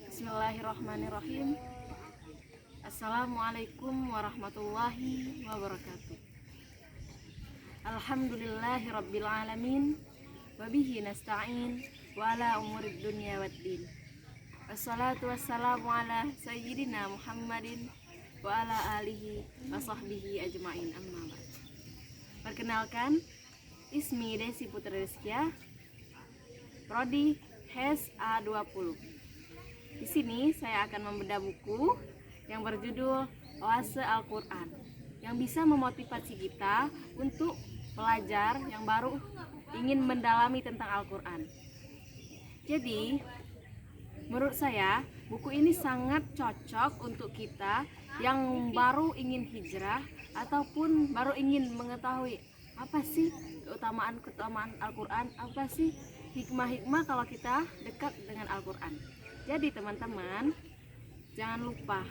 Bismillahirrahmanirrahim. Assalamualaikum warahmatullahi wabarakatuh. Alhamdulillahirrabbilalamin. Wabihi nasta'in wa ala umurid dunya waddin. Wassalatu wassalamu ala sayyidina Muhammadin wa ala alihi wa sahbihi ajma'in, amma ba'd. Perkenalkan, ismi Desi Putri Rizkia, Prodi HES A20. Di sini saya akan membedah buku yang berjudul Oase Al-Quran, yang bisa memotivasi kita untuk pelajar yang baru ingin mendalami tentang Al-Quran. Jadi, menurut saya buku ini sangat cocok untuk kita yang baru ingin hijrah ataupun baru ingin mengetahui apa sih keutamaan Al-Quran, apa sih hikmah-hikmah kalau kita dekat dengan Al-Quran. Jadi teman-teman, jangan lupa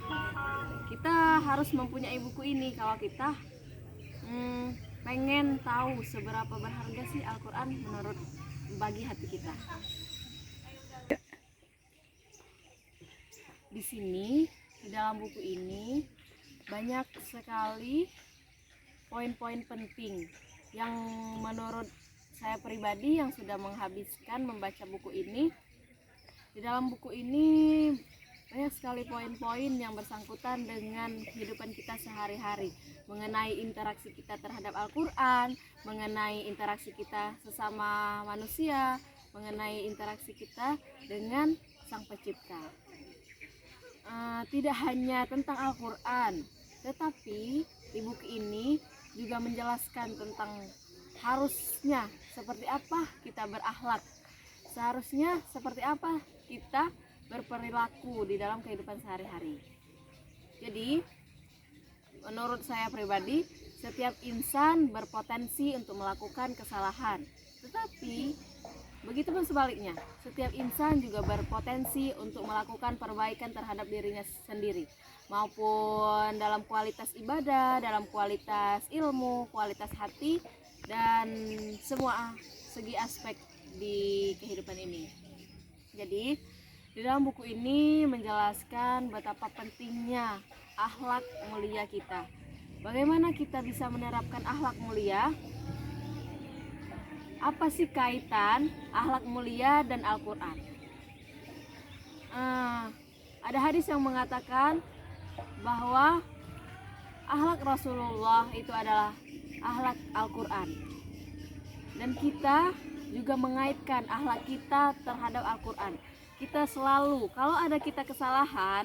kita harus mempunyai buku ini kalau kita pengen tahu seberapa berharga sih Al-Quran menurut bagi hati kita. Di sini, di dalam buku ini banyak sekali poin-poin penting yang menurut saya pribadi yang sudah menghabiskan membaca buku ini. Di dalam buku ini banyak sekali poin-poin yang bersangkutan dengan kehidupan kita sehari-hari, mengenai interaksi kita terhadap Al-Quran, mengenai interaksi kita sesama manusia, mengenai interaksi kita dengan Sang Pencipta. Tidak hanya tentang Al-Quran, tetapi di buku ini juga menjelaskan tentang harusnya seperti apa kita berakhlak, seharusnya seperti apa kita berperilaku di dalam kehidupan sehari-hari. Jadi, menurut saya pribadi, setiap insan berpotensi untuk melakukan kesalahan. Tetapi, begitupun sebaliknya, setiap insan juga berpotensi untuk melakukan perbaikan terhadap dirinya sendiri, maupun dalam kualitas ibadah, dalam kualitas ilmu, kualitas hati, dan semua segi aspek di kehidupan ini. Jadi, di dalam buku ini menjelaskan betapa pentingnya akhlak mulia kita. Bagaimana kita bisa menerapkan akhlak mulia? Apa sih kaitan akhlak mulia dan Al-Quran? Ada hadis yang mengatakan bahwa akhlak Rasulullah itu adalah akhlak Al-Quran. Dan kita juga mengaitkan akhlak kita terhadap Al-Quran. Kita selalu, kalau ada kita kesalahan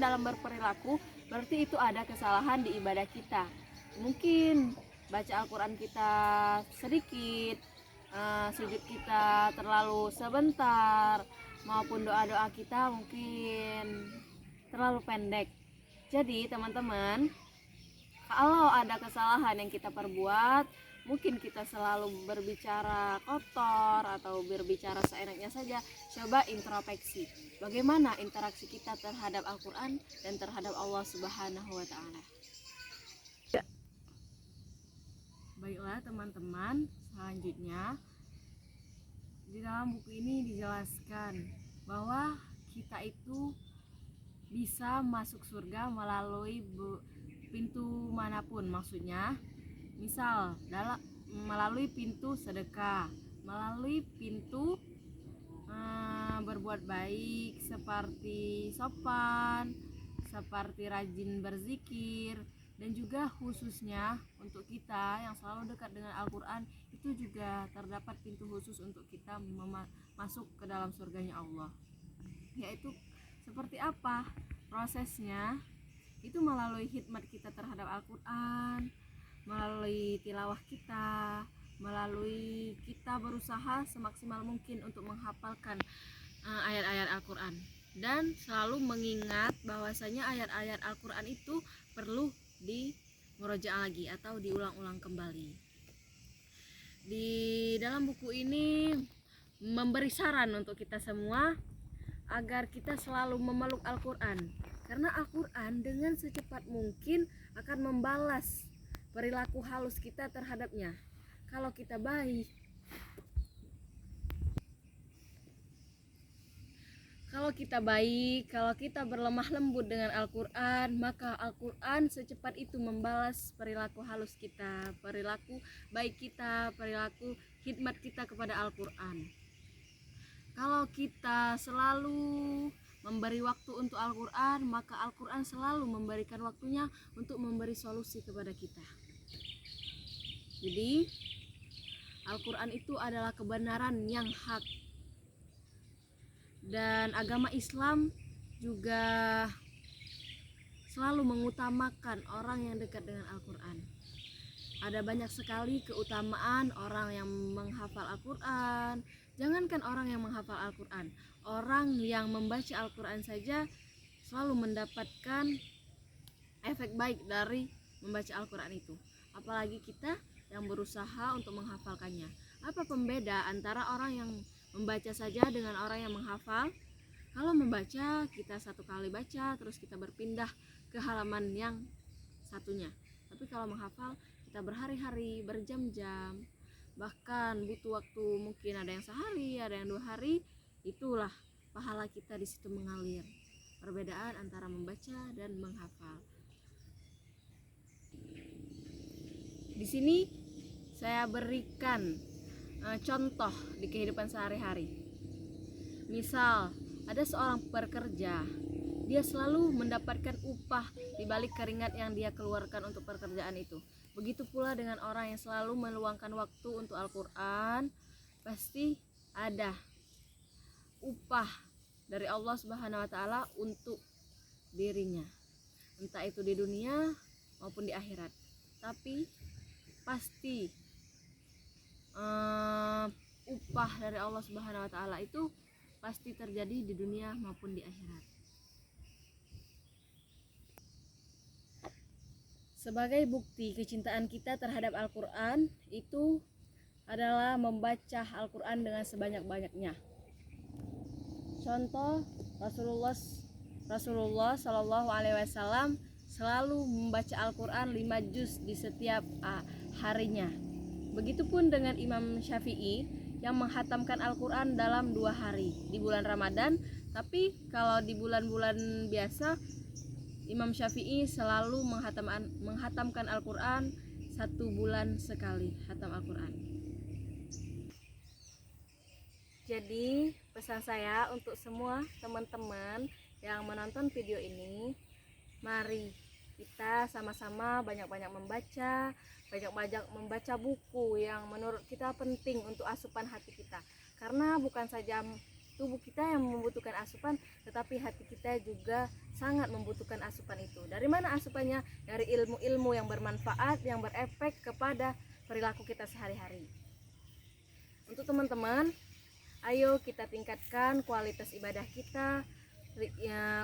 dalam berperilaku, berarti itu ada kesalahan di ibadah kita. Mungkin baca Al-Quran kita sedikit, sujud kita terlalu sebentar, maupun doa-doa kita mungkin terlalu pendek. Jadi teman-teman, kalau ada kesalahan yang kita perbuat, mungkin kita selalu berbicara kotor atau berbicara seenaknya saja. Coba introspeksi, bagaimana interaksi kita terhadap Al-Quran dan terhadap Allah Subhanahu wa Ta'ala. Baiklah teman-teman, selanjutnya di dalam buku ini dijelaskan bahwa kita itu bisa masuk surga melalui pintu manapun. Maksudnya, misal melalui pintu sedekah, melalui pintu berbuat baik seperti sopan, seperti rajin berzikir, dan juga khususnya untuk kita yang selalu dekat dengan Al-Quran, itu juga terdapat pintu khusus untuk kita masuk ke dalam surganya Allah. Yaitu seperti apa prosesnya? Itu melalui khidmat kita terhadap Al-Quran, melalui tilawah kita, melalui kita berusaha semaksimal mungkin untuk menghafalkan ayat-ayat Al-Quran, dan selalu mengingat bahwasanya ayat-ayat Al-Quran itu perlu dimurojaah lagi atau diulang-ulang kembali. Di dalam buku ini memberi saran untuk kita semua agar kita selalu memeluk Al-Quran, karena Al-Quran dengan secepat mungkin akan membalas perilaku halus kita terhadapnya. Kalau kita baik, Kalau kita baik, kalau kita berlemah lembut dengan Al-Quran, maka Al-Quran secepat itu membalas perilaku halus kita, perilaku baik kita, perilaku khidmat kita kepada Al-Quran. Kalau kita selalu memberi waktu untuk Al-Quran, maka Al-Quran selalu memberikan waktunya untuk memberi solusi kepada kita. Jadi Al-Quran itu adalah kebenaran yang hak. Dan agama Islam juga selalu mengutamakan orang yang dekat dengan Al-Quran. Ada banyak sekali keutamaan orang yang menghafal Al-Quran. Jangankan orang yang menghafal Al-Quran, orang yang membaca Al-Quran saja selalu mendapatkan efek baik dari membaca Al-Quran itu. Apalagi kita yang berusaha untuk menghafalkannya. Apa pembeda antara orang yang membaca saja dengan orang yang menghafal? Kalau membaca, kita satu kali baca terus kita berpindah ke halaman yang satunya. Tapi kalau menghafal, kita berhari-hari, berjam-jam, bahkan butuh waktu, mungkin ada yang sehari, ada yang 2 hari. Itulah pahala kita di situ mengalir. Perbedaan antara membaca dan menghafal. Di sini saya berikan contoh di kehidupan sehari-hari. Misal ada seorang pekerja, dia selalu mendapatkan upah di balik keringat yang dia keluarkan untuk pekerjaan itu. Begitu pula dengan orang yang selalu meluangkan waktu untuk Al-Quran, pasti ada upah dari Allah Subhanahu wa Ta'ala untuk dirinya, entah itu di dunia maupun di akhirat. Tapi pasti upah dari Allah Subhanahu wa Ta'ala itu pasti terjadi di dunia maupun di akhirat. Sebagai bukti kecintaan kita terhadap Al-Quran itu adalah membaca Al-Quran dengan sebanyak-banyaknya. Contoh, Rasulullah Shallallahu Alaihi Wasallam selalu membaca Al-Quran 5 juz di setiap harinya. Begitupun dengan Imam Syafi'i yang menghatamkan Al-Quran dalam 2 hari di bulan Ramadan. Tapi kalau di bulan-bulan biasa, Imam Syafi'i selalu menghatamkan Al-Quran 1 bulan sekali hatam Al-Quran. Jadi pesan saya untuk semua teman-teman yang menonton video ini, mari kita sama-sama banyak-banyak membaca, banyak-banyak membaca buku yang menurut kita penting untuk asupan hati kita. Karena bukan saja tubuh kita yang membutuhkan asupan, tetapi hati kita juga sangat membutuhkan asupan itu. Dari mana asupannya? Dari ilmu-ilmu yang bermanfaat, yang berefek kepada perilaku kita sehari-hari. Untuk teman-teman, ayo kita tingkatkan kualitas ibadah kita,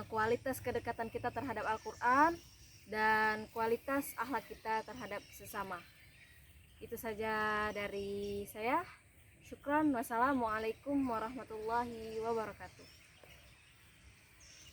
kualitas kedekatan kita terhadap Al-Quran, dan kualitas akhlak kita terhadap sesama. Itu saja dari saya. Syukran. Wassalamualaikum warahmatullahi wabarakatuh.